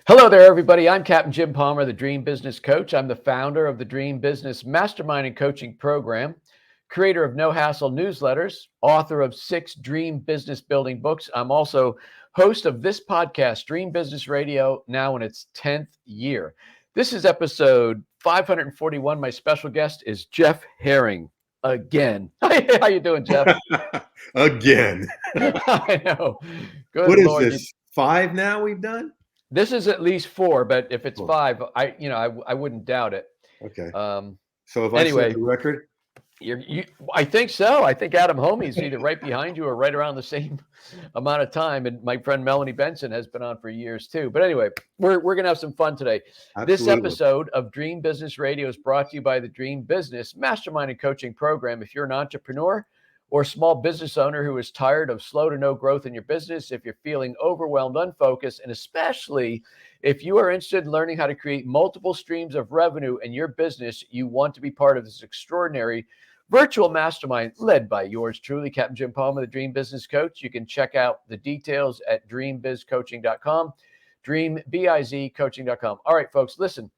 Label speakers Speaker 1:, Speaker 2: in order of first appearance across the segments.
Speaker 1: Hello there, everybody. I'm Captain Jim Palmer, the Dream Business Coach. I'm the founder of the Dream Business Mastermind and Coaching Program, creator of No Hassle newsletters, author of 6 Dream Business Building books. I'm also host of this podcast, Dream Business Radio, now in its 10th year. This is episode 541. My special guest is Jeff Herring again. How you doing, Jeff?
Speaker 2: Again.
Speaker 1: I know. Good
Speaker 2: What is
Speaker 1: Lord.
Speaker 2: this? 5 now we've done?
Speaker 1: This is at least 4, but if it's
Speaker 2: 4.
Speaker 1: 5, I wouldn't doubt it.
Speaker 2: Okay.
Speaker 1: Um,
Speaker 2: So have I set
Speaker 1: anyway,
Speaker 2: the record?
Speaker 1: I think so. I think Adam Homey's either right behind you or right around the same amount of time. And my friend Melanie Benson has been on for years too. But anyway, we're gonna have some fun today. This
Speaker 2: Absolutely.
Speaker 1: episode of Dream Business Radio is brought to you by the Dream Business Mastermind and Coaching Program. If you're an entrepreneur or small business owner who is tired of slow to no growth in your business, if you're feeling overwhelmed, unfocused, and especially if you are interested in learning how to create multiple streams of revenue in your business, you want to be part of this extraordinary virtual mastermind led by yours truly, Captain Jim Palmer, the Dream Business Coach. You can check out the details at dreambizcoaching.com, dreambizcoaching.com. All right, folks, listen.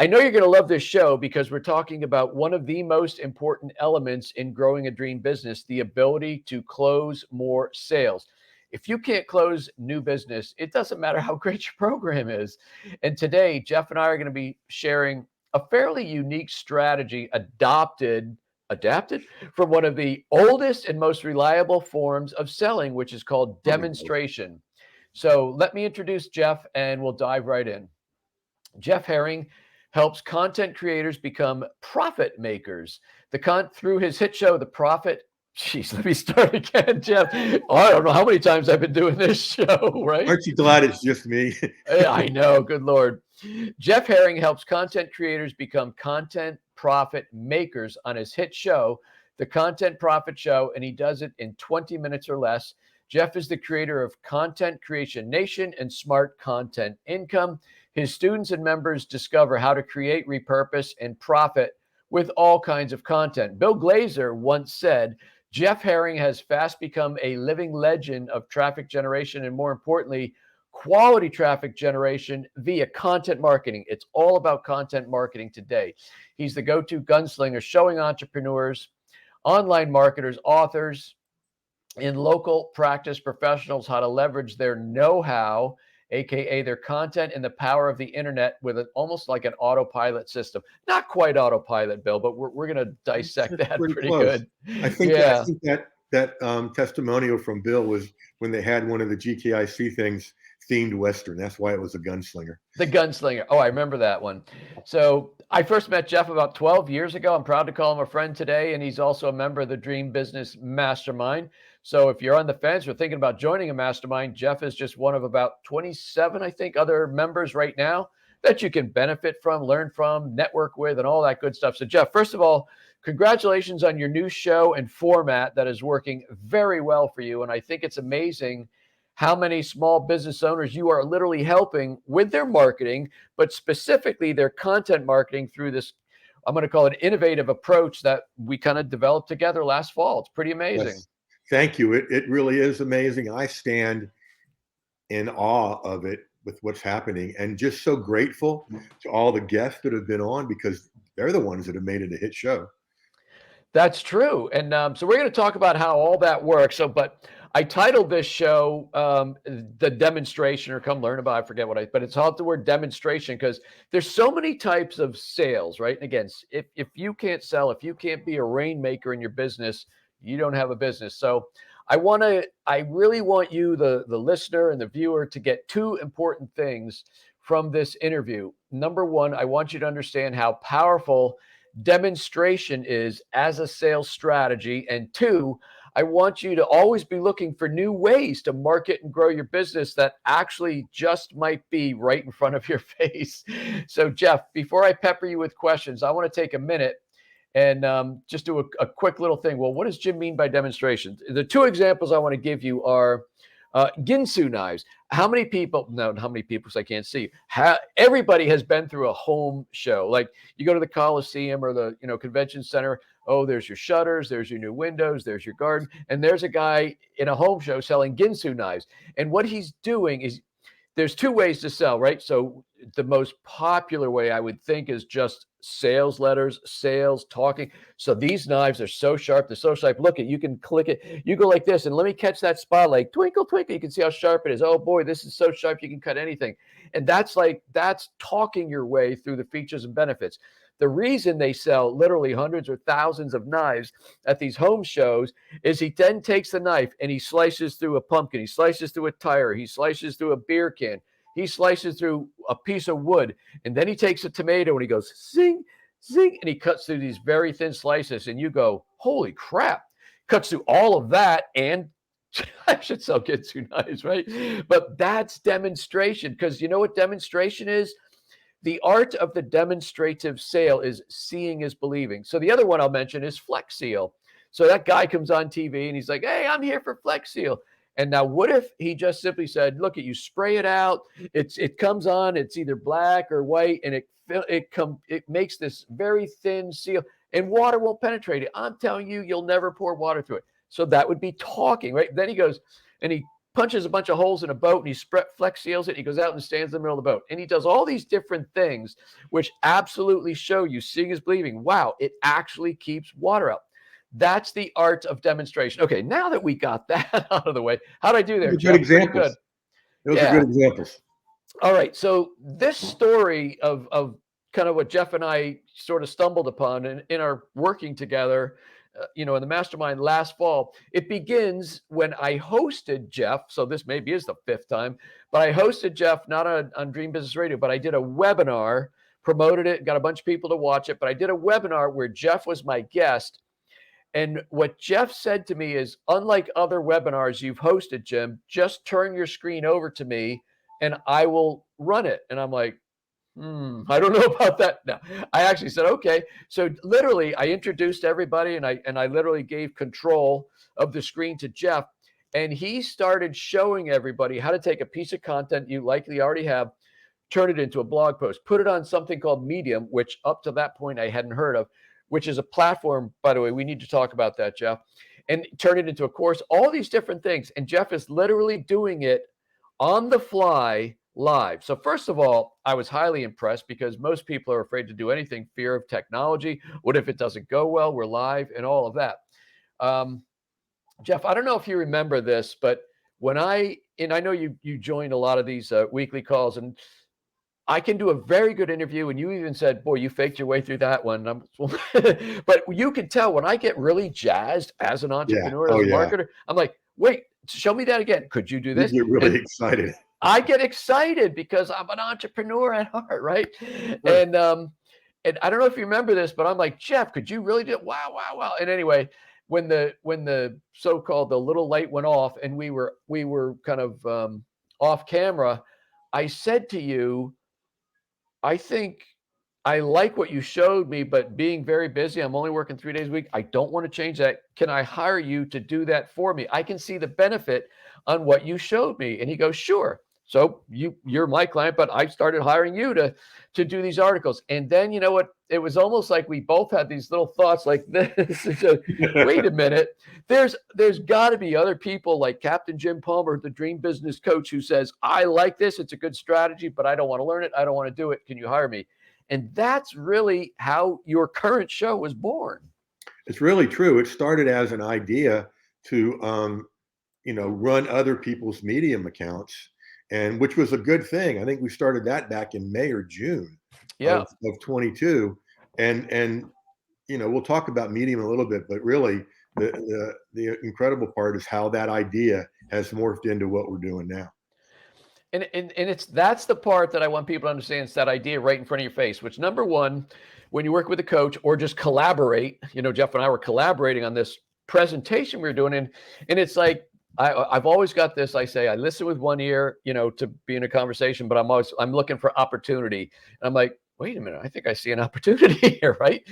Speaker 1: I know you're going to love this show because we're talking about one of the most important elements in growing a dream business, the ability to close more sales. If you can't close new business, it doesn't matter how great your program is. And today, Jeff and I are going to be sharing a fairly unique strategy adapted from one of the oldest and most reliable forms of selling, which is called demonstration. So let me introduce Jeff and we'll dive right in. Jeff Herring helps content creators become profit makers. Through his hit show, The Profit. Jeez, let me start again, Jeff. Oh, I don't know how many times I've been doing this show, right?
Speaker 2: Aren't you glad it's just me?
Speaker 1: I know, good Lord. Jeff Herring helps content creators become content profit makers on his hit show, The Content Profit Show, and he does it in 20 minutes or less. Jeff is the creator of Content Creation Nation and Smart Content Income. His students and members discover how to create, repurpose, and profit with all kinds of content. Bill Glazer once said, Jeff Herring has fast become a living legend of traffic generation and, more importantly, quality traffic generation via content marketing. It's all about content marketing today. He's the go-to gunslinger showing entrepreneurs, online marketers, authors, and local practice professionals how to leverage their know-how, aka their content, and the power of the internet with almost like an autopilot system. Not quite autopilot, Bill, but we're going to dissect that pretty
Speaker 2: close.
Speaker 1: good.
Speaker 2: I think
Speaker 1: Yeah.
Speaker 2: that testimonial from Bill was when they had one of the GKIC things themed Western. That's why it was a gunslinger.
Speaker 1: The gunslinger. Oh, I remember that one. So I first met Jeff about 12 years ago. I'm proud to call him a friend today, and he's also a member of the Dream Business Mastermind. So if you're on the fence or thinking about joining a mastermind, Jeff is just one of about 27, I think, other members right now that you can benefit from, learn from, network with, and all that good stuff. So Jeff, first of all, congratulations on your new show and format that is working very well for you. And I think it's amazing how many small business owners you are literally helping with their marketing, but specifically their content marketing through this, I'm going to call it innovative approach that we kind of developed together last fall. It's pretty amazing.
Speaker 2: Yes. Thank you. It really is amazing. I stand in awe of it with what's happening and just so grateful to all the guests that have been on because they're the ones that have made it a hit show.
Speaker 1: That's true. And so we're going to talk about how all that works. So, but I titled this show The Demonstration, or Come Learn About, I forget but it's called the word demonstration because there's so many types of sales, right? And again, if you can't sell, if you can't be a rainmaker in your business, you don't have a business. So I really want you, the listener and the viewer, to get 2 important things from this interview. Number one, I want you to understand how powerful demonstration is as a sales strategy. And 2, I want you to always be looking for new ways to market and grow your business that actually just might be right in front of your face. So Jeff, before I pepper you with questions, I want to take a minute and just do a quick little thing. Well, what does Jim mean by demonstration? The 2 examples I want to give you are Ginsu knives. How many people, because I can't see, everybody has been through a home show. Like you go to the Coliseum or the convention center. Oh, there's your shutters, there's your new windows, there's your garden. And there's a guy in a home show selling Ginsu knives. And what he's doing is there's two ways to sell, right? So the most popular way I would think is just sales letters, sales talking. So these knives are so sharp, they're so sharp. Look at, you can click it, you go like this, and let me catch that spotlight. Twinkle, twinkle. You can see how sharp it is. Oh boy, this is so sharp, you can cut anything. And that's talking your way through the features and benefits. The reason they sell literally hundreds or thousands of knives at these home shows is he then takes the knife and he slices through a pumpkin, he slices through a tire, he slices through a beer can, he slices through a piece of wood, and then he takes a tomato and he goes zing, zing, and he cuts through these very thin slices, and you go, holy crap, cuts through all of that, and I should sell Ginsu knives, right? But that's demonstration, because you know what demonstration is? The art of the demonstrative sale is seeing is believing. So the other one I'll mention is Flex Seal. So that guy comes on TV and he's like, "Hey, I'm here for Flex Seal." And now, what if he just simply said, "Look, you spray it out. It comes on. It's either black or white, and it makes this very thin seal, and water won't penetrate it. I'm telling you, you'll never pour water through it." So that would be talking, right? Then he goes and he punches a bunch of holes in a boat and he flex seals it. He goes out and stands in the middle of the boat and he does all these different things, which absolutely show you seeing is believing. Wow, it actually keeps water out. That's the art of demonstration. Okay, now that we got that out of the way, how did I do there,
Speaker 2: Good
Speaker 1: Jeff? Pretty
Speaker 2: examples.
Speaker 1: good.
Speaker 2: Those are
Speaker 1: Yeah.
Speaker 2: good examples.
Speaker 1: All right. So this story of kind of what Jeff and I sort of stumbled upon in our working together, in the mastermind last fall, it begins when I hosted Jeff. So this maybe is the fifth time, but I hosted Jeff not on Dream Business Radio, but I did a webinar, promoted it, got a bunch of people to watch it. But I did a webinar where Jeff was my guest. And what Jeff said to me is, unlike other webinars you've hosted, Jim, just turn your screen over to me and I will run it. And I'm like, I don't know about that. No, I actually said, okay. So literally I introduced everybody and I literally gave control of the screen to Jeff. And he started showing everybody how to take a piece of content you likely already have, turn it into a blog post, put it on something called Medium, which up to that point I hadn't heard of, which is a platform, by the way, we need to talk about that, Jeff, and turn it into a course, all these different things. And Jeff is literally doing it on the fly live. So first of all, I was highly impressed because most people are afraid to do anything, fear of technology. What if it doesn't go well? We're live and all of that. Jeff, I don't know if you remember this, but and I know you joined a lot of these weekly calls, and I can do a very good interview, and you even said, "Boy, you faked your way through that one." But you can tell when I get really jazzed as an
Speaker 2: Yeah.
Speaker 1: entrepreneur,
Speaker 2: Oh,
Speaker 1: as a
Speaker 2: yeah.
Speaker 1: marketer, I'm like, "Wait, show me that again. Could you do
Speaker 2: You
Speaker 1: this?"
Speaker 2: get really
Speaker 1: And
Speaker 2: excited.
Speaker 1: I get excited because I'm an entrepreneur at heart, right?
Speaker 2: Sure.
Speaker 1: And I don't know if you remember this, but I'm like, "Jeff, could you really do it? Wow, wow, wow!" And anyway, when the so-called the little light went off, and we were kind of off camera, I said to you, I think I like what you showed me, but being very busy, I'm only working 3 days a week. I don't want to change that. Can I hire you to do that for me? I can see the benefit on what you showed me. And he goes, sure. So you're my client, but I started hiring you to do these articles. And then you know what? It was almost like we both had these little thoughts like this. So, wait a minute. There's got to be other people like Captain Jim Palmer, the dream business coach, who says, I like this. It's a good strategy, but I don't want to learn it. I don't want to do it. Can you hire me? And that's really how your current show was born.
Speaker 2: It's really true. It started as an idea to, run other people's Medium accounts, and which was a good thing. I think we started that back in May or June
Speaker 1: Yeah.
Speaker 2: of 22, and we'll talk about Medium a little bit, but really the incredible part is how that idea has morphed into what we're doing now.
Speaker 1: And that's the part that I want people to understand. It's that idea right in front of your face, which number one, when you work with a coach or just collaborate, Jeff and I were collaborating on this presentation we were doing. And it's like, I've always got this, I say, I listen with one ear, to be in a conversation, but I'm looking for opportunity. And I'm like, wait a minute, I think I see an opportunity here. Right.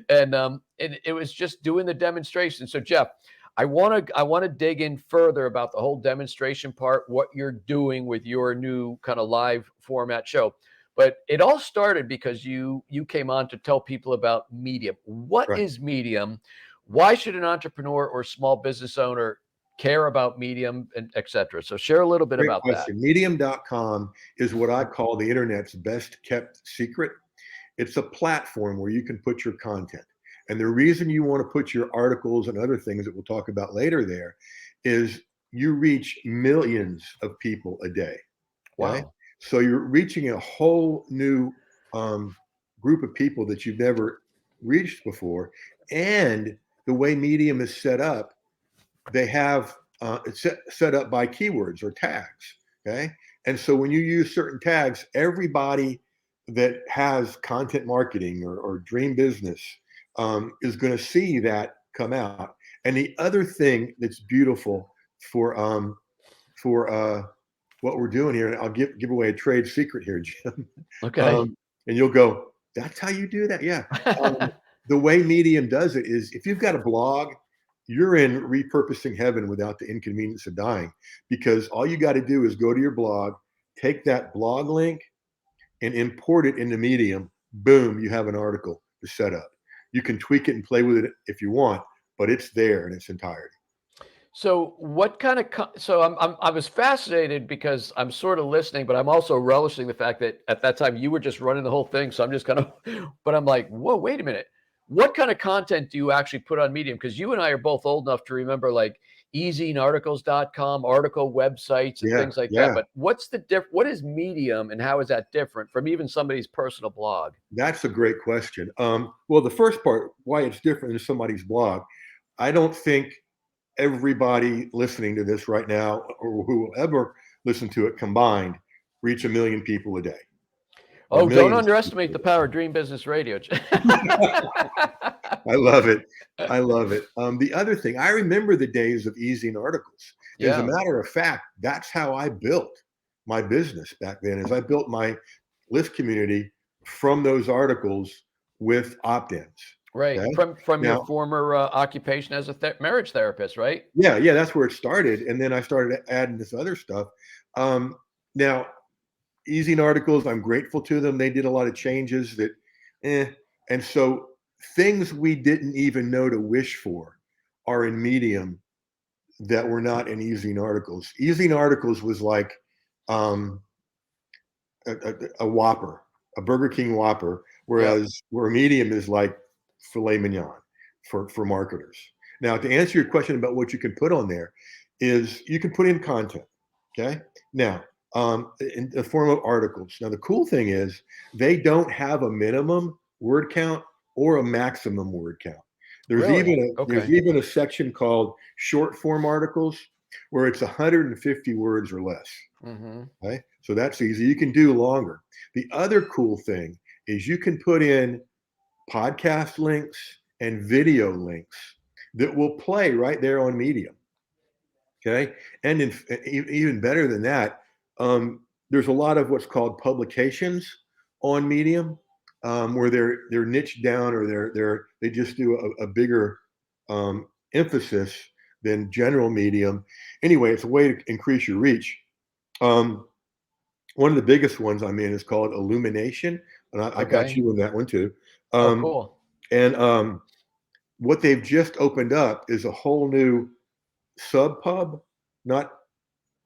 Speaker 1: And it was just doing the demonstration. So Jeff, I want to dig in further about the whole demonstration part, what you're doing with your new kind of live format show. But it all started because you came on to tell people about Medium. What
Speaker 2: Right.
Speaker 1: is Medium? Why should an entrepreneur or small business owner care about Medium, and et cetera. So share a little bit
Speaker 2: Great
Speaker 1: about that.
Speaker 2: question. Medium.com is what I call the internet's best kept secret. It's a platform where you can put your content. And the reason you want to put your articles and other things that we'll talk about later there is you reach millions of people a day. Okay.
Speaker 1: Wow.
Speaker 2: So you're reaching a whole new group of people that you've never reached before. And the way Medium is set up, they have it's set up by keywords or tags. Okay. And so when you use certain tags, everybody that has content marketing or dream business is going to see that come out. And the other thing that's beautiful for what we're doing here, and I'll give away a trade secret here, Jim.
Speaker 1: Okay.
Speaker 2: And you'll go, that's how you do that? Yeah. The way Medium does it is if you've got a blog, you're in repurposing heaven without the inconvenience of dying, because all you got to do is go to your blog, take that blog link and import it into Medium. Boom, you have an article to set up. You can tweak it and play with it if you want, but it's there in its entirety.
Speaker 1: So what kind of so I was fascinated because I'm sort of listening, but I'm also relishing the fact that at that time you were just running the whole thing. So I'm just kind of, but I'm like, whoa, wait a minute. What kind of content do you actually put on Medium? Because you and I are both old enough to remember like easyarticles.com, article websites and
Speaker 2: Yeah,
Speaker 1: things like that.
Speaker 2: yeah.
Speaker 1: But what's the what is Medium and how is that different from even somebody's personal blog?
Speaker 2: That's a great question. Well, the first part, why it's different than somebody's blog, I don't think everybody listening to this right now or who will ever listen to it combined reach a million people a day or
Speaker 1: Oh, don't
Speaker 2: millions of people
Speaker 1: underestimate
Speaker 2: a
Speaker 1: the
Speaker 2: day.
Speaker 1: power of Dream Business Radio.
Speaker 2: I love it. I love it. The other thing, I remember the days of easing articles. As a
Speaker 1: Yeah,
Speaker 2: matter of fact, that's how I built my business back then. Is I built my list community from those articles with opt-ins.
Speaker 1: right.
Speaker 2: Okay.
Speaker 1: From your
Speaker 2: Now,
Speaker 1: former occupation as a marriage therapist, right?
Speaker 2: yeah, yeah, that's where it started, and then I started adding this other stuff. Now, easing articles, I'm grateful to them. They did a lot of changes that, and so things we didn't even know to wish for are in Medium that were not in easing articles. Easing articles was like um, a Whopper, a Burger King Whopper,
Speaker 1: Yep.
Speaker 2: where Medium is like filet mignon for marketers. Now, to answer your question about what you can put on there, is you can put in content. Okay. Now, in the form of articles. Now, the cool thing is they don't have a minimum word count or a maximum word count.
Speaker 1: Really?
Speaker 2: There's
Speaker 1: Okay.
Speaker 2: even a section called short form articles where it's 150 words or less.
Speaker 1: Hmm.
Speaker 2: Okay. So that's easy. You can do longer. The other cool thing is you can put in podcast links and video links that will play right there on Medium. Okay. And even better than that, there's a lot of what's called publications on Medium, where they're niched down or they just do a bigger emphasis than general Medium. Anyway, it's a way to increase your reach. Um, One of the biggest ones I'm in is called Illumination, and I got
Speaker 1: Okay.
Speaker 2: you in that one too.
Speaker 1: Oh,
Speaker 2: Um,
Speaker 1: cool.
Speaker 2: and what they've just opened up is a whole new sub pub, not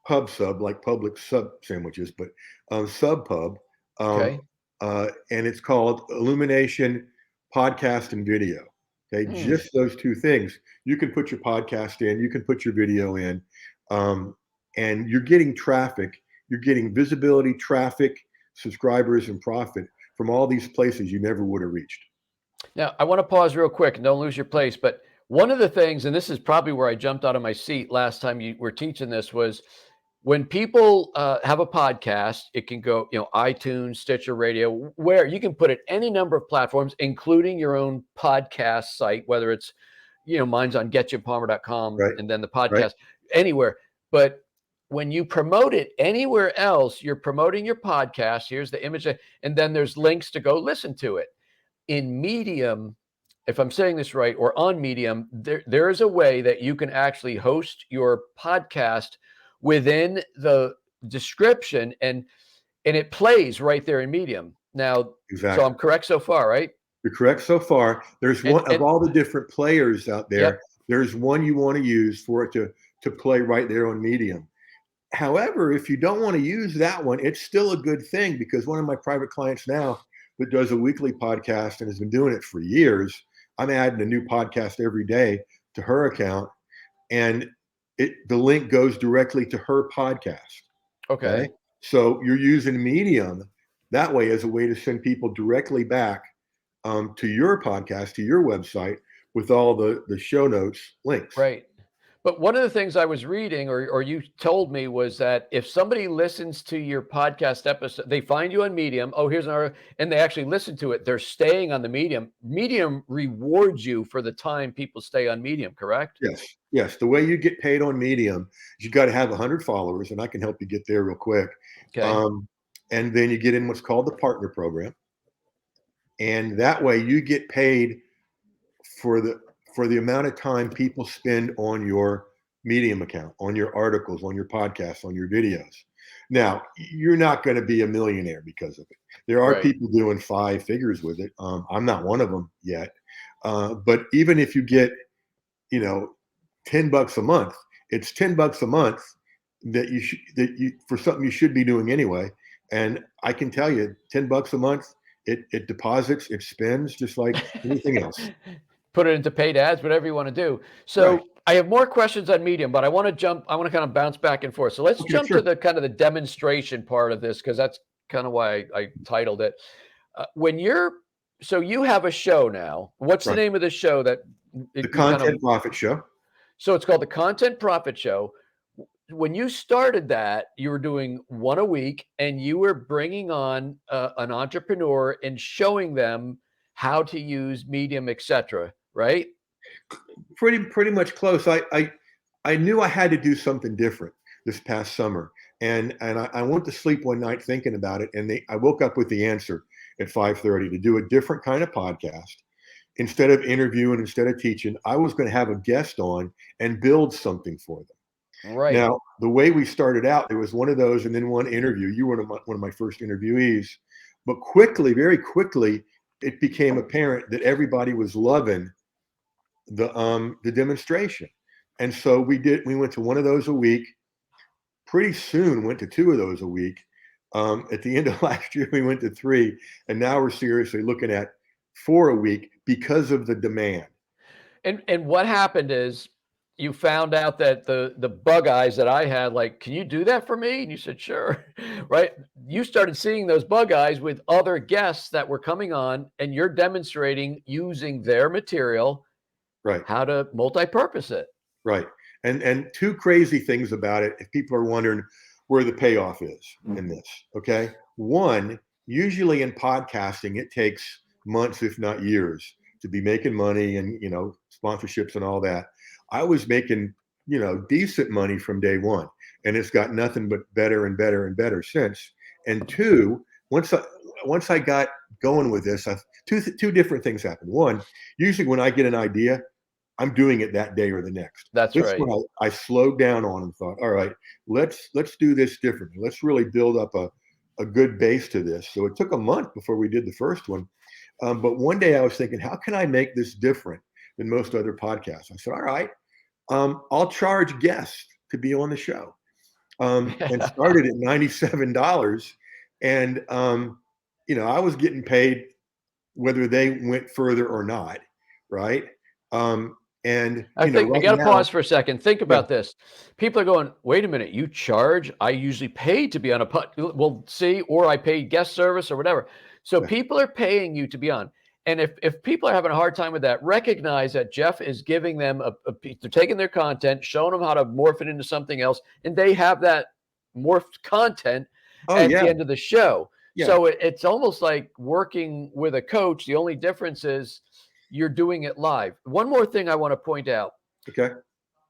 Speaker 2: pub sub like public sub sandwiches, but sub pub, um,
Speaker 1: Okay.
Speaker 2: and it's called Illumination Podcast and Video. Okay,
Speaker 1: Hmm.
Speaker 2: just those two things. You can put your podcast in, you can put your video in, um, and you're getting traffic. You're getting visibility, traffic, subscribers, and profit from all these places you never would have reached.
Speaker 1: Now, I want to pause real quick and don't lose your place. But one of the things, and this is probably where I jumped out of my seat last time you were teaching this, was when people have a podcast, it can go, iTunes, Stitcher Radio, where you can put it any number of platforms, including your own podcast site, whether it's, mine's on getjimpomer.com
Speaker 2: Right,
Speaker 1: and then the
Speaker 2: right,
Speaker 1: podcast anywhere. But when you promote it anywhere else, you're promoting your podcast. Here's the image, and then there's links to go listen to it in Medium, if I'm saying this right, or on Medium, there is a way that you can actually host your podcast within the description and it plays right there in Medium. Now, so I'm
Speaker 2: exactly.
Speaker 1: correct so far, right?
Speaker 2: You're correct so far. There's one of
Speaker 1: And
Speaker 2: all the different players out
Speaker 1: yep,
Speaker 2: there. There's one you want to use for it to play right there on Medium. However, if you don't want to use that one, it's still a good thing, because one of my private clients now that does a weekly podcast and has been doing it for years, I'm adding a new podcast every day to her account, and the link goes directly to her podcast. Okay.
Speaker 1: Okay.
Speaker 2: So you're using Medium that way as a way to send people directly back to your podcast, to your website, with all the show notes links.
Speaker 1: Right. But one of the things I was reading, or you told me, was that if somebody listens to your podcast episode, they find you on Medium. Oh, here's another, and they actually listen to it. They're staying on the Medium. Medium rewards you for the time people stay on Medium, correct?
Speaker 2: Yes. Yes. The way you get paid on Medium is you got to have 100 followers, and I can help you get there real quick.
Speaker 1: Okay.
Speaker 2: And then you get in what's called the partner program. And that way you get paid for the amount of time people spend on your Medium account, on your articles, on your podcasts, on your videos. Now, you're not going to be a millionaire because of it. There are
Speaker 1: Right.
Speaker 2: people doing 5 figures with it. I'm not one of them yet. But even if you get, $10 a month, it's $10 a month that you for something you should be doing anyway. And I can tell you, $10 a month, it deposits, it spends just like anything else.
Speaker 1: Put it into paid ads, whatever you want to do.
Speaker 2: Right.
Speaker 1: So I have more questions on Medium, but I want to kind of bounce back and forth. So let's
Speaker 2: Okay,
Speaker 1: jump
Speaker 2: sure.
Speaker 1: to the kind of the demonstration part of this, because that's kind of why I titled it. So you have a show now. What's the
Speaker 2: Right.
Speaker 1: name of the show that
Speaker 2: The
Speaker 1: you kind of?
Speaker 2: Content Profit Show.
Speaker 1: So it's called the Content Profit Show. When you started that, you were doing one a week, and you were bringing on an entrepreneur and showing them how to use Medium, etc. Right?
Speaker 2: Pretty much close. I knew I had to do something different this past summer, and I went to sleep one night thinking about it, and I woke up with the answer at 5:30 to do a different kind of podcast. Instead of interviewing, instead of teaching, I was going to have a guest on and build something for them.
Speaker 1: Right.
Speaker 2: Now, the way we started out, there was one of those and then one interview. You were one of my first interviewees. But quickly, very quickly, it became apparent that everybody was loving the demonstration. And so we went to one of those a week. Pretty soon went to 2 of those a week. At the end of last year, we went to 3. And now we're seriously looking at 4 a week because of the demand.
Speaker 1: And what happened is you found out that the bug eyes that I had, like, can you do that for me? And you said, sure. Right. You started seeing those bug eyes with other guests that were coming on, and you're demonstrating using their material,
Speaker 2: Right.
Speaker 1: how to multi-purpose it.
Speaker 2: Right. And 2 crazy things about it, if people are wondering where the payoff is in this. Okay. One, usually in podcasting, it takes months, if not years, to be making money and, sponsorships and all that. I was making, decent money from day one, and it's got nothing but better and better and better since. And 2, once I got going with this, two different things happened. One, usually when I get an idea, I'm doing it that day or the next.
Speaker 1: That's
Speaker 2: This
Speaker 1: right.
Speaker 2: one I slowed down on and thought, all right, let's do this differently. Let's really build up a good base to this. So it took a month before we did the first one. But one day I was thinking, how can I make this different than most other podcasts? I said, all right, I'll charge guests to be on the show. And started at $97. And, I was getting paid whether they went further or not. Right. And
Speaker 1: I think we
Speaker 2: right
Speaker 1: got to
Speaker 2: now,
Speaker 1: pause for a second. Think
Speaker 2: yeah,
Speaker 1: about this. People are going, wait a minute, you charge? I usually pay to be on a pod. Well, see, or I pay guest service or whatever. So
Speaker 2: yeah,
Speaker 1: people are paying you to be on. And if people are having a hard time with that, recognize that Jeff is giving them they're taking their content, showing them how to morph it into something else, and they have that morphed content
Speaker 2: oh
Speaker 1: at
Speaker 2: yeah,
Speaker 1: the end of the show.
Speaker 2: yeah,
Speaker 1: So it's almost like working with a coach. The only difference is you're doing it live. One more thing I want to point out.
Speaker 2: okay,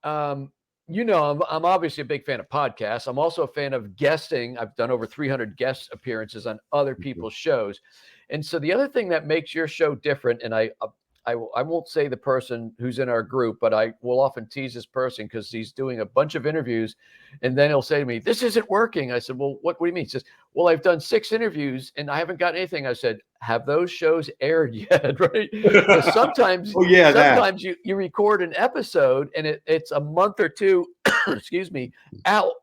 Speaker 1: I'm obviously a big fan of podcasts. I'm also a fan of guesting. I've done over 300 guest appearances on other people's shows. And so the other thing that makes your show different, and I won't say the person who's in our group, but I will often tease this person because he's doing a bunch of interviews, and then he'll say to me, "This isn't working." I said, "Well, what do you mean?" He says, "Well, I've done 6 interviews and I haven't got anything." I said, "Have those shows aired yet?" Right? Because sometimes
Speaker 2: Oh yeah, that.
Speaker 1: sometimes you record an episode and it's a month or two, excuse me, out.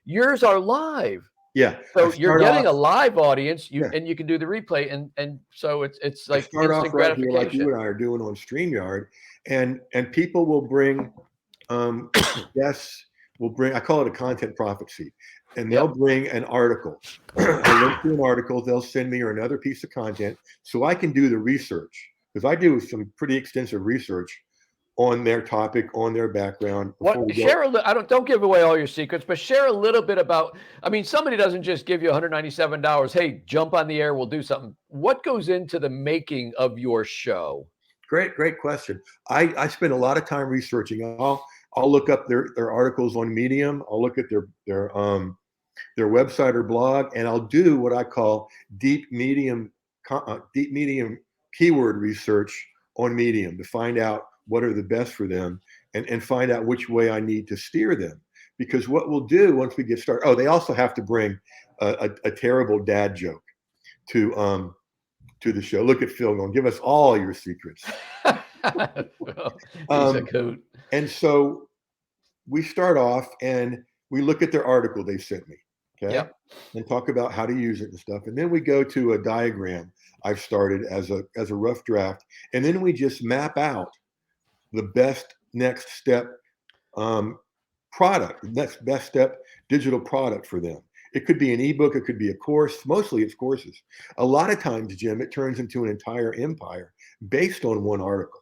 Speaker 1: Yours are live.
Speaker 2: Yeah, I
Speaker 1: So you're
Speaker 2: start off.
Speaker 1: getting a live audience,
Speaker 2: Yeah,
Speaker 1: you can do the replay, and so it's
Speaker 2: I
Speaker 1: like
Speaker 2: start off
Speaker 1: instant
Speaker 2: right here like you
Speaker 1: gratification.
Speaker 2: and I are doing on StreamYard, and people will bring um, guests. Will bring. I call it a content prophecy, and they'll
Speaker 1: Yep.
Speaker 2: bring an article, a link to an article. They'll send me or another piece of content, so I can do the research because I do some pretty extensive research on their topic, on their background before
Speaker 1: What
Speaker 2: we go.
Speaker 1: share a I don't give away all your secrets, but share a little bit about, I mean, somebody doesn't just give you $197, "Hey, jump on the air, we'll do something." What goes into the making of your show?
Speaker 2: Great question. I spend a lot of time researching. I'll look up their articles on Medium. I'll look at their website or blog, and I'll do what I call deep medium keyword research on Medium to find out what are the best for them and find out which way I need to steer them. Because what we'll do once we get started, oh, they also have to bring a terrible dad joke to the show. Look at Phil going, give us all your secrets.
Speaker 1: Well, he's a
Speaker 2: Um,
Speaker 1: coot.
Speaker 2: and so we start off and we look at their article they sent me, okay,
Speaker 1: Yep.
Speaker 2: and talk about how to use it and stuff. And then we go to a diagram I've started as a rough draft, and then we just map out the best next step um, product, next best step digital product for them. It could be an ebook, it could be a course. Mostly it's courses. A lot of times, Jim, it turns into an entire empire based on one article.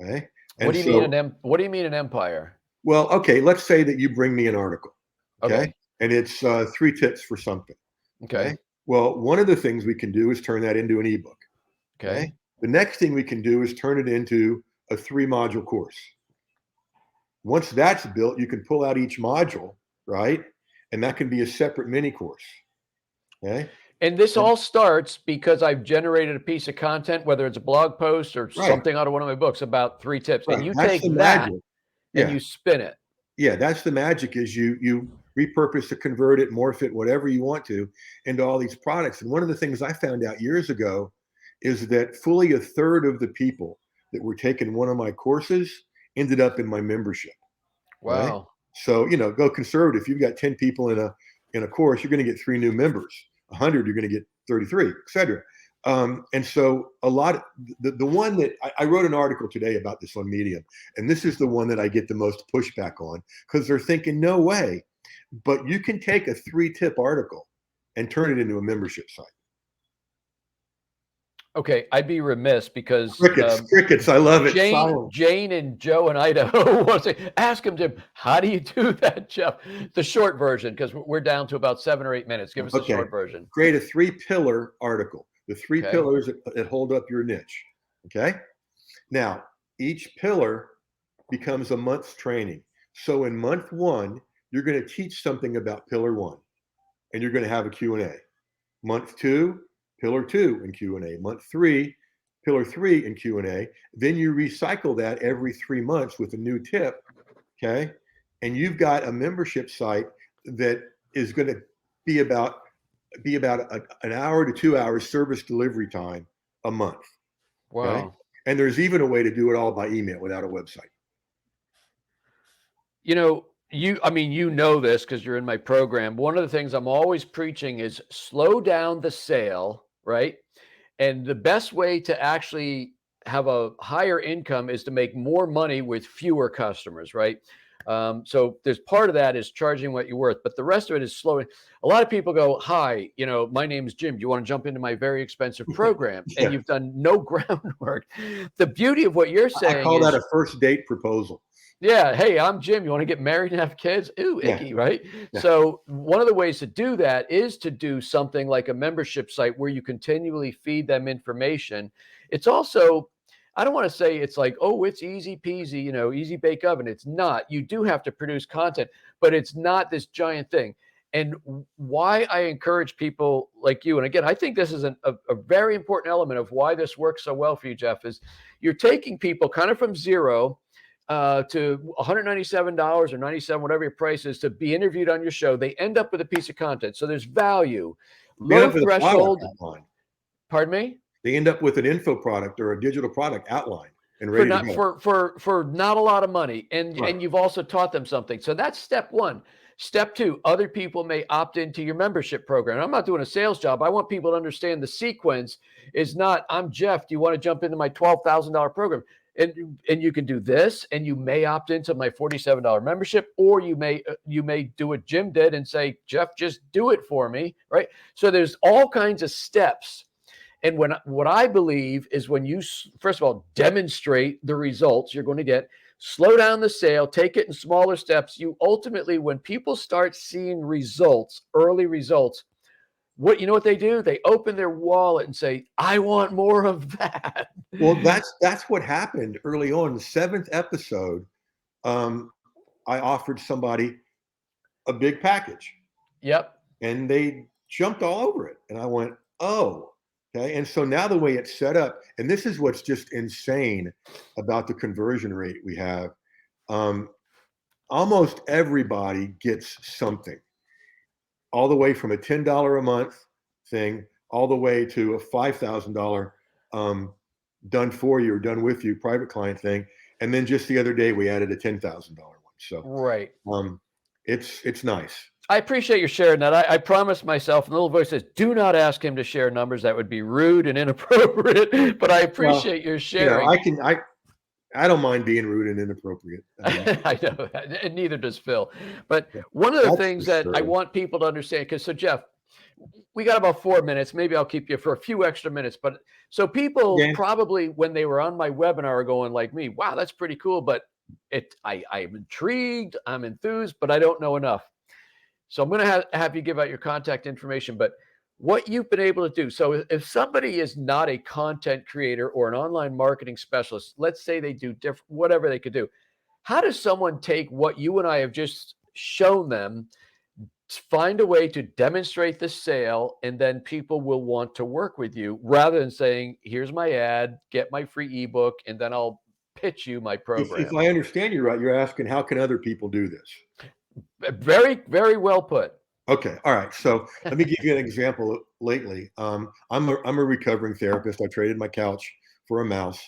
Speaker 2: Okay.
Speaker 1: What
Speaker 2: And
Speaker 1: do you mean
Speaker 2: so,
Speaker 1: what do you mean an empire?
Speaker 2: well, okay, let's say that you bring me an article. Okay.
Speaker 1: Okay.
Speaker 2: And it's 3 tips for something.
Speaker 1: Okay.
Speaker 2: Okay. Well, one of the things we can do is turn that into an ebook. Okay.
Speaker 1: Okay.
Speaker 2: The next thing we can do is turn it into a 3 module course. Once that's built, you can pull out each module, right? And that can be a separate mini course. Okay.
Speaker 1: And this
Speaker 2: And-
Speaker 1: all starts because I've generated a piece of content, whether it's a blog post or
Speaker 2: right.
Speaker 1: something out of one of my books about 3 tips, and
Speaker 2: Right.
Speaker 1: you
Speaker 2: That's the
Speaker 1: take that
Speaker 2: magic.
Speaker 1: and
Speaker 2: Yeah.
Speaker 1: you spin it.
Speaker 2: Yeah. That's the magic is you repurpose to convert it, morph it, whatever you want to into all these products. And one of the things I found out years ago is that fully a third of the people that were taking one of my courses ended up in my membership. Right.
Speaker 1: Wow.
Speaker 2: So, go conservative. If you've got 10 people in a course, you're going to get 3 new members. 100, you're going to get 33, et cetera. And so a lot of the one that I wrote an article today about this on Medium, and this is the one that I get the most pushback on because they're thinking, no way, but you can take a 3-tip article and turn it into a membership site.
Speaker 1: Okay, I'd be remiss because
Speaker 2: Crickets. I love it. Silence.
Speaker 1: Jane and Joe and Idaho want to say, ask him, Jim, how do you do that, Jeff? The short version, because we're down to about 7 or 8 minutes. Give us the
Speaker 2: Okay.
Speaker 1: short version.
Speaker 2: Create a 3-pillar article. The 3
Speaker 1: Okay.
Speaker 2: pillars that hold up your niche. Okay. Now, each pillar becomes a month's training. So in month 1, you're going to teach something about pillar 1, and you're going to have a Q&A. Month 2, pillar 2 and Q&A. Month 3, pillar 3 and Q&A. Then you recycle that every 3 months with a new tip. Okay. And you've got a membership site that is going to be about an hour to 2 hours service delivery time a month. Okay.
Speaker 1: Wow.
Speaker 2: And there's even a way to do it all by email without a website.
Speaker 1: I mean, you know this because you're in my program. One of the things I'm always preaching is slow down the sale, right? And the best way to actually have a higher income is to make more money with fewer customers, right? So there's part of that is charging what you're worth, but the rest of it is slowing. A lot of people go, "Hi, my name is Jim. Do you want to jump into my very expensive program?"
Speaker 2: Yeah.
Speaker 1: And you've done no groundwork. The beauty of what you're
Speaker 2: I
Speaker 1: saying
Speaker 2: call
Speaker 1: is,
Speaker 2: that a first date proposal.
Speaker 1: yeah, hey, I'm Jim. You want to get married and have kids? Ooh,
Speaker 2: Yeah.
Speaker 1: icky, right?
Speaker 2: Yeah.
Speaker 1: So one of the ways to do that is to do something like a membership site where you continually feed them information. It's also, I don't want to say it's like, oh, it's easy peasy, easy bake oven. It's not. You do have to produce content, but it's not this giant thing. And why I encourage people like you, and again, I think this is a very important element of why this works so well for you, Jeff, is you're taking people kind of from zero to $197 or 97, whatever your price is, to be interviewed on your show. They end up with a piece of content. So there's value,
Speaker 2: They end
Speaker 1: low
Speaker 2: up with a product
Speaker 1: threshold.
Speaker 2: outline.
Speaker 1: Pardon me?
Speaker 2: They end up with an info product or a digital product outline and
Speaker 1: For
Speaker 2: ready to
Speaker 1: not
Speaker 2: go.
Speaker 1: for not a lot of money, and
Speaker 2: Right.
Speaker 1: you've also taught them something. So that's step one. Step two, other people may opt into your membership program. I'm not doing a sales job. I want people to understand the sequence is not, I'm Jeff, do you want to jump into my $12,000 program? And you can do this, and you may opt into my $47 membership, or you may do what Jim did and say, Jeff, just do it for me, right? So there's all kinds of steps. And what I believe is when you, first of all, demonstrate the results you're going to get, slow down the sale, take it in smaller steps. You ultimately, when people start seeing results, early results, what you know what they do? They open their wallet and say, "I want more of that."
Speaker 2: Well, that's what happened early on. The seventh episode, um, I offered somebody a big package,
Speaker 1: Yep.
Speaker 2: and they jumped all over it. And I went, "Oh, okay." And so now the way it's set up, and this is what's just insane about the conversion rate we have. Um, Almost everybody gets something, all the way from a $10 a month thing, all the way to a $5,000 done for you or done with you private client thing. And then just the other day we added a $10,000 one. So
Speaker 1: Right.
Speaker 2: it's nice.
Speaker 1: I appreciate you sharing that. I promised myself, and the little voice says, "Do not ask him to share numbers. That would be rude and inappropriate." But I
Speaker 2: Well,
Speaker 1: appreciate your sharing.
Speaker 2: I don't mind being rude and inappropriate. I mean,
Speaker 1: I know, and neither does Phil. But
Speaker 2: yeah,
Speaker 1: one of the
Speaker 2: that's
Speaker 1: things
Speaker 2: for
Speaker 1: that I
Speaker 2: sure.
Speaker 1: want people to understand, because so Jeff, we got about 4 minutes. Maybe I'll keep you for a few extra minutes. But so people
Speaker 2: Yeah.
Speaker 1: probably when they were on my webinar are going like me, "Wow, that's pretty cool." But I'm intrigued, I'm enthused, but I don't know enough. So I'm going to have you give out your contact information, but what you've been able to do. So if somebody is not a content creator or an online marketing specialist, let's say they do different, whatever they could do. How does someone take what you and I have just shown them, find a way to demonstrate the sale, and then people will want to work with you rather than saying, here's my ad, get my free ebook, and then I'll pitch you my
Speaker 2: If
Speaker 1: program.
Speaker 2: I understand you right, you're asking how can other people do this?
Speaker 1: Very, very well put.
Speaker 2: Okay, all right. So let me give you an example. Lately, I'm a recovering therapist. I traded my couch for a mouse,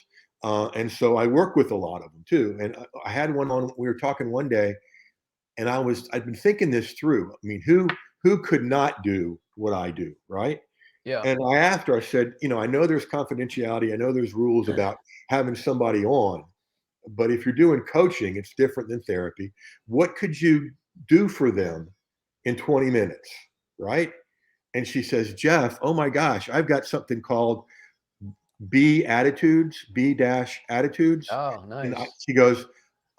Speaker 2: and so I work with a lot of them too. And I had one on. We were talking one day, and I'd been thinking this through. I mean, who could not do what I do, right?
Speaker 1: Yeah.
Speaker 2: And I asked her. I said, I know there's confidentiality. I know there's rules about having somebody on, but if you're doing coaching, it's different than therapy. What could you do for them in 20 minutes, right? And she says, Jeff, oh my gosh, I've got something called B dash attitudes.
Speaker 1: Oh,
Speaker 2: And
Speaker 1: nice.
Speaker 2: she goes,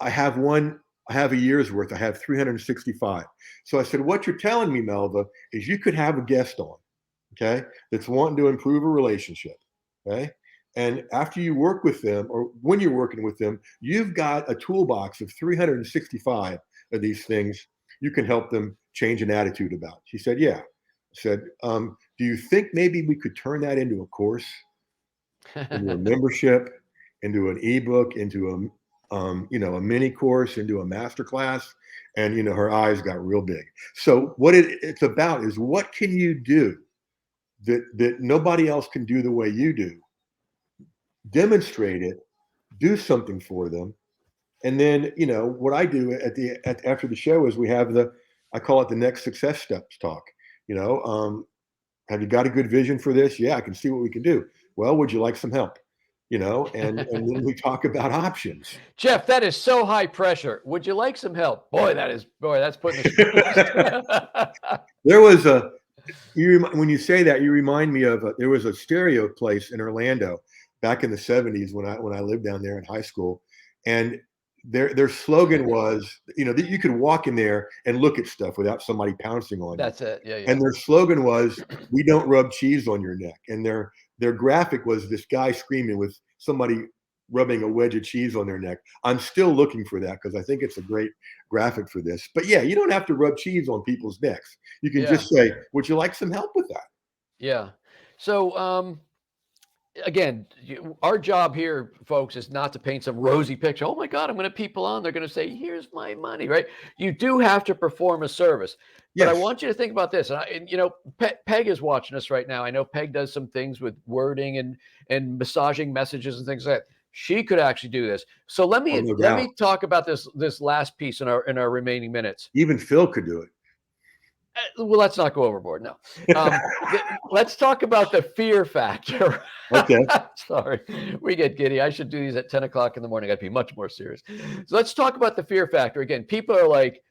Speaker 2: I have one, I have a year's worth, I have 365. So I said, what you're telling me, Melva, is you could have a guest on, okay, that's wanting to improve a relationship, okay? And after you work with them, or when you're working with them, you've got a toolbox of 365 of these things you can help them change an attitude about. She said, yeah. I said, do you think maybe we could turn that into a course, into a membership, into an ebook, into a mini course, into a master class? And, her eyes got real big. So what it's about is what can you do that nobody else can do the way you do? Demonstrate it, do something for them. And then, what I do after the show is we have I call it the next success steps talk. You know, have you got a good vision for this? Yeah, I can see what we can do. Well, would you like some help? And then we talk about options.
Speaker 1: Jeff, that is so high pressure. Would you like some help? Boy, that's putting the
Speaker 2: There was when you say that, you remind me of there was a stereo place in Orlando back in the 70s when I lived down there in high school, and their slogan was, that you could walk in there and look at stuff without somebody pouncing on you.
Speaker 1: That's it. Yeah, yeah.
Speaker 2: And their slogan was, "We don't rub cheese on your neck." And their graphic was this guy screaming with somebody rubbing a wedge of cheese on their neck. I'm still looking for that because I think it's a great graphic for this, but yeah, you don't have to rub cheese on people's necks. You can
Speaker 1: Yeah.
Speaker 2: just say, "Would you like some help with that?"
Speaker 1: Yeah. So, again, our job here, folks, is not to paint some rosy picture. Oh my God, I'm going to people on. They're going to say, "Here's my money," right? You do have to perform a service, but I
Speaker 2: Yes.
Speaker 1: want you to think about this. And Peg is watching us right now. I know Peg does some things with wording and massaging messages and things like that. She could actually do this. So let
Speaker 2: Oh,
Speaker 1: me
Speaker 2: no
Speaker 1: let
Speaker 2: doubt.
Speaker 1: me talk about this last piece in our remaining minutes.
Speaker 2: Even Phil could do
Speaker 1: Well, let's not go overboard. No. Um, th- let's talk about the fear factor.
Speaker 2: Okay.
Speaker 1: Sorry, we get giddy. I should do these at 10 o'clock in the morning. I'd be much more serious. So let's talk about the fear factor. Again, people are like,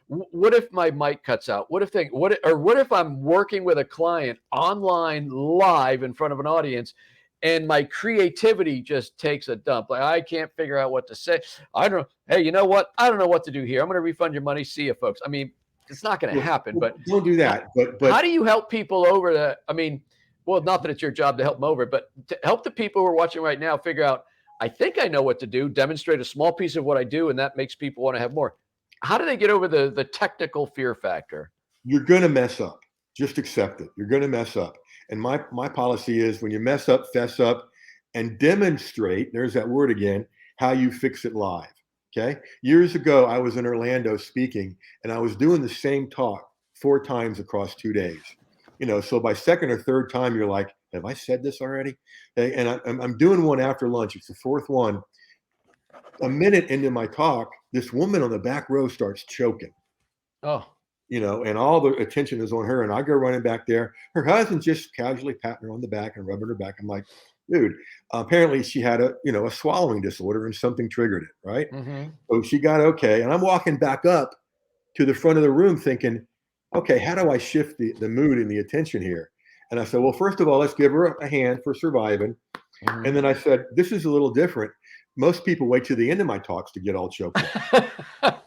Speaker 1: what if my mic cuts out? What if I'm working with a client online live in front of an audience and my creativity just takes a dump? Like I can't figure out what to say. I don't know. Hey, you know what? I don't know what to do here. I'm going to refund your money. See you, folks. I mean, it's not going to happen, but
Speaker 2: Don't do
Speaker 1: how,
Speaker 2: that.
Speaker 1: how
Speaker 2: But
Speaker 1: do you help people over the, I mean, well, not that it's your job to help them over, but to help the people who are watching right now figure out, I think I know what to do, demonstrate a small piece of what I do, and that makes people want to have more. How do they get over the technical fear factor?
Speaker 2: you're going to mess up. Just accept it. You're going to mess up. And my policy is when you mess up, fess up, and demonstrate. There's that word again. How you fix it live. Okay. Years ago, I was in Orlando speaking, and I was doing the same talk 4 times across 2 days. So by second or third time, you're like, "Have I said this already?" Okay? And I'm doing one after lunch. It's the fourth one. A minute into my talk, this woman on the back row starts choking.
Speaker 1: Oh,
Speaker 2: And all the attention is on her. And I go running back there. Her husband's just casually patting her on the back and rubbing her back. I'm like, dude, apparently she had a swallowing disorder and something triggered it, right?
Speaker 1: mm-hmm.
Speaker 2: So she got okay. And I'm walking back up to the front of the room thinking, okay, how do I shift the mood and the attention here? And I said, well, first of all, let's give her a hand for surviving.
Speaker 1: Mm-hmm.
Speaker 2: And then I said, this is a little different. Most people wait to the end of my talks to get all choked up.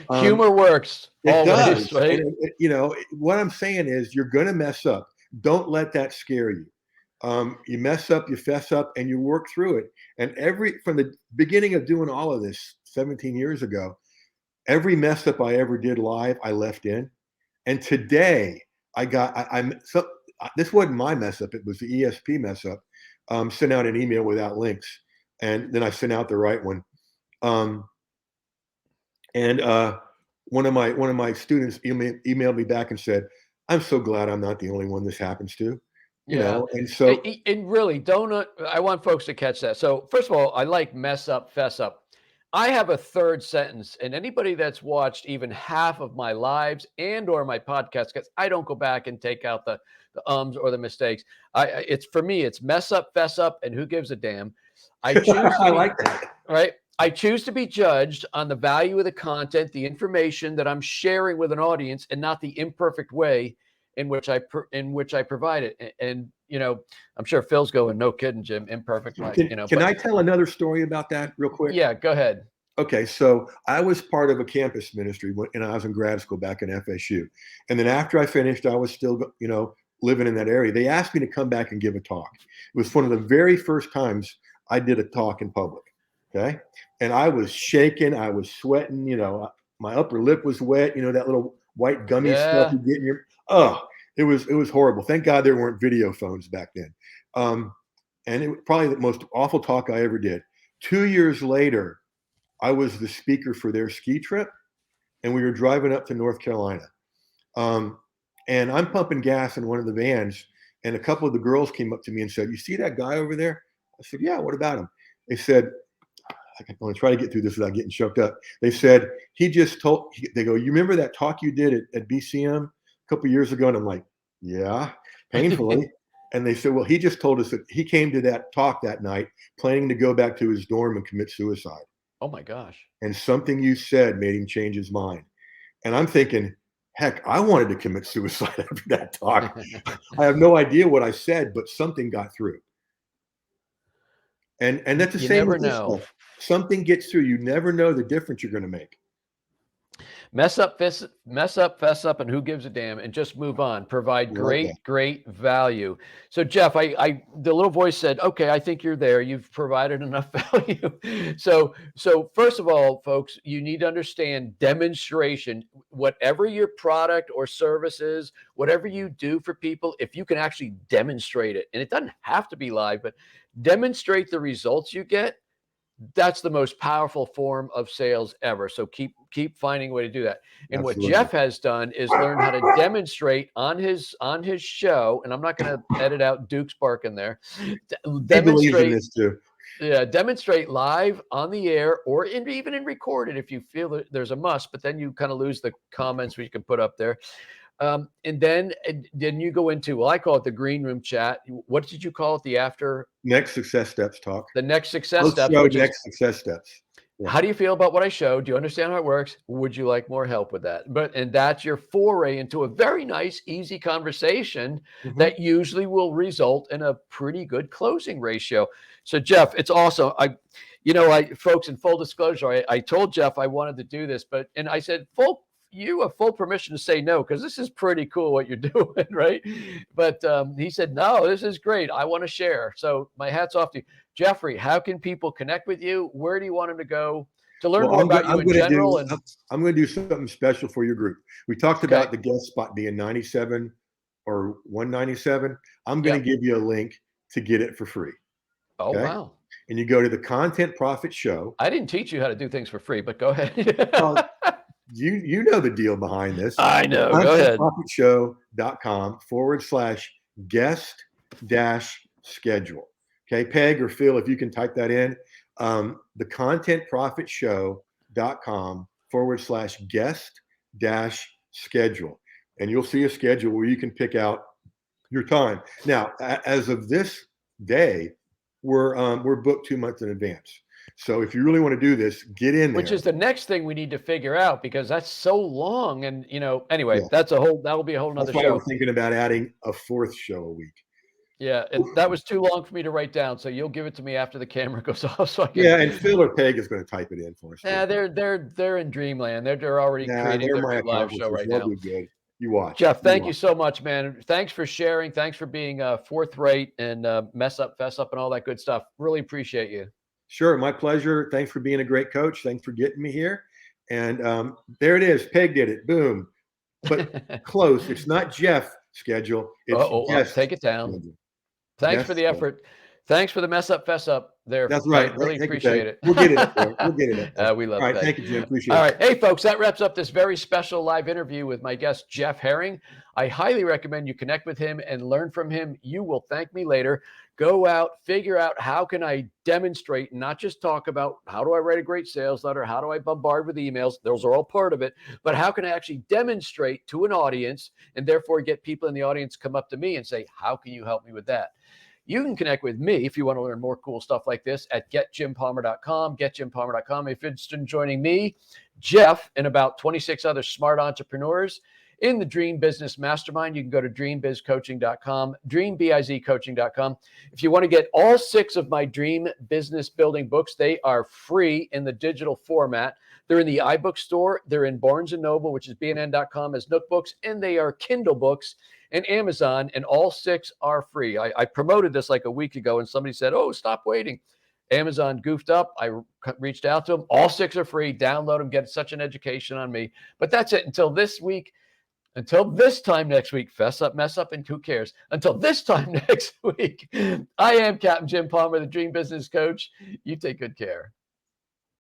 Speaker 2: Um,
Speaker 1: Humor works
Speaker 2: It
Speaker 1: always,
Speaker 2: does.
Speaker 1: right?
Speaker 2: And what I'm saying is you're going to mess up. Don't let that scare you. You mess up, you fess up, and you work through it. And from the beginning of doing all of this 17 years ago, every mess up I ever did live, I left in. And today this wasn't my mess up. It was the ESP mess up. Sent out an email without links. And then I sent out the right one. Um, and one of my students emailed me back and said, "I'm so glad I'm not the only one this happens to."
Speaker 1: Yeah.
Speaker 2: And so
Speaker 1: And really, don't, I want folks to catch that. So, first of all, I like mess up, fess up. I have a third sentence, and anybody that's watched even half of my lives and or my podcast, because I don't go back and take out the ums or the mistakes. It's for me, it's mess up, fess up, and who gives a damn. I choose to
Speaker 2: I
Speaker 1: be
Speaker 2: like that.
Speaker 1: right. I choose to be judged on the value of the content, the information that I'm sharing with an audience, and not the imperfect way in which I provide it. And I'm sure Phil's going, no kidding, Jim, imperfect way.
Speaker 2: Can
Speaker 1: But
Speaker 2: I tell another story about that real quick?
Speaker 1: yeah, go ahead.
Speaker 2: Okay, so I was part of a campus ministry and I was in grad school back in FSU, and then after I finished, I was still living in that area. They asked me to come back and give a talk. It was one of the very first times I did a talk in public. Okay, and I was shaking, I was sweating. My upper lip was wet. That little white gummy stuff
Speaker 1: Yeah.
Speaker 2: you get in your. Oh, it was horrible. Thank God there weren't video phones back then. And it was probably the most awful talk I ever did. 2 years later, I was the speaker for their ski trip, and we were driving up to North Carolina. Um, and I'm pumping gas in one of the vans, and a couple of the girls came up to me and said, "You see that guy over there?" I said, "Yeah, what about him?" They said, "I'm going to try to get through this without getting choked up." They said, they go, "You remember that talk you did at BCM a couple of years ago?" And I'm like, "Yeah," painfully. And they said, "Well, he just told us that he came to that talk that night planning to go back to his dorm and commit suicide.
Speaker 1: Oh my gosh.
Speaker 2: And something you said made him change his mind." And I'm thinking, heck, I wanted to commit suicide after that talk. I have no idea what I said, but something got through. And that's the
Speaker 1: You
Speaker 2: same
Speaker 1: never
Speaker 2: with this
Speaker 1: know.
Speaker 2: stuff. Something gets through. You never know the difference you're going to make.
Speaker 1: Mess up, fess up, and who gives a damn, and just move on. Provide
Speaker 2: I like that.
Speaker 1: great value. So, Jeff, the little voice said, "Okay, I think you're there. You've provided enough value." So first of all, folks, you need to understand demonstration. Whatever your product or service is, whatever you do for people, if you can actually demonstrate it, and it doesn't have to be live, but demonstrate the results you get, that's the most powerful form of sales ever. So keep finding a way to do that. And what
Speaker 2: Absolutely.
Speaker 1: Jeff has done is learn how to demonstrate on his show. And I'm not going to edit out Duke's barking there.
Speaker 2: He believes in
Speaker 1: Demonstrate,
Speaker 2: this too.
Speaker 1: yeah, demonstrate live on the air or even in recorded if you feel that there's a must. But then you kind of lose the comments we can put up there. And then you go into, well, I call it the green room chat. What did you call it?
Speaker 2: Next success steps talk.
Speaker 1: The next success
Speaker 2: Let's
Speaker 1: steps,
Speaker 2: show
Speaker 1: which is,
Speaker 2: next success steps. Yeah.
Speaker 1: how do you feel about what I showed? Do you understand how it works? Would you like more help with that? And that's your foray into a very nice, easy conversation
Speaker 2: Mhm.
Speaker 1: that usually will result in a pretty good closing ratio. So, Jeff, it's awesome. Folks, in full disclosure, I told Jeff I wanted to do this, and I said, you have full permission to say no, because this is pretty cool what you're doing, right? But he said, no, this is great. I want to share. So my hat's off to you. Jeffrey, how can people connect with you? Where do you want them to go to learn more about you in general?
Speaker 2: I'm going to do something special for your group. We talked about the guest spot being 97 or 197. I'm going to give you a link to get it for free.
Speaker 1: Oh, wow.
Speaker 2: And you go to the Content Profit Show.
Speaker 1: I didn't teach you how to do things for free, but go ahead.
Speaker 2: Well, you know the deal behind this.
Speaker 1: I know. Go ahead.
Speaker 2: ContentProfitShow.com/guest-schedule. Okay, Peg or Phil, if you can type that in, the ContentProfitShow.com/guest-schedule, and you'll see a schedule where you can pick out your time. Now, as of this day, we're booked 2 months in advance. So if you really want to do this, get in there.
Speaker 1: Which is the next thing we need to figure out, because that's so long. And anyway, that'll be a whole nother show.
Speaker 2: That's why we're thinking about adding a 4th show a week.
Speaker 1: Yeah, and that was too long for me to write down. So you'll give it to me after the camera goes off. So I can,
Speaker 2: and Phil or Peg is going to type it in for us.
Speaker 1: Yeah, they're in dreamland. They're already creating their live show right now.
Speaker 2: Be good. You watch.
Speaker 1: Jeff, thank you so much, man. Thanks for sharing. Thanks for being forthright and fess up, and all that good stuff. Really appreciate you.
Speaker 2: Sure, my pleasure. Thanks for being a great coach. Thanks for getting me here. And there it is. Peg did it. Boom. But close. It's not Jeff schedule. It's
Speaker 1: take it down. Schedule. Thanks for the effort. Thanks for the fess up there.
Speaker 2: That's right.
Speaker 1: Really appreciate it.
Speaker 2: We'll get it up there. We'll get it up.
Speaker 1: We love
Speaker 2: it. All right.
Speaker 1: Peg.
Speaker 2: Thank you, Jim. Appreciate it.
Speaker 1: All right. Hey, folks, that wraps up this very special live interview with my guest, Jeff Herring. I highly recommend you connect with him and learn from him. You will thank me later. Go out, figure out how can I demonstrate, and not just talk about how do I write a great sales letter, how do I bombard with emails. Those are all part of it. But how can I actually demonstrate to an audience and therefore get people in the audience come up to me and say, how can you help me with that? You can connect with me if you want to learn more cool stuff like this at getjimpalmer.com, getjimpalmer.com. If you're interested in joining me, Jeff, and about 26 other smart entrepreneurs in the Dream Business Mastermind, you can go to dreambizcoaching.com, dreambizcoaching.com. If you want to get all 6 of my Dream Business Building books, they are free in the digital format. They're in the iBook store. They're in Barnes & Noble, which is bnn.com, as Nook books, and they are Kindle books and Amazon, and all 6 are free. I promoted this like a week ago, and somebody said, oh, stop waiting. Amazon goofed up. I reached out to them. All 6 are free. Download them. Get such an education on me. But that's it. Until this week, until this time next week, fess up, mess up, and who cares? Until this time next week, I am Captain Jim Palmer, the Dream Business Coach. You take good care.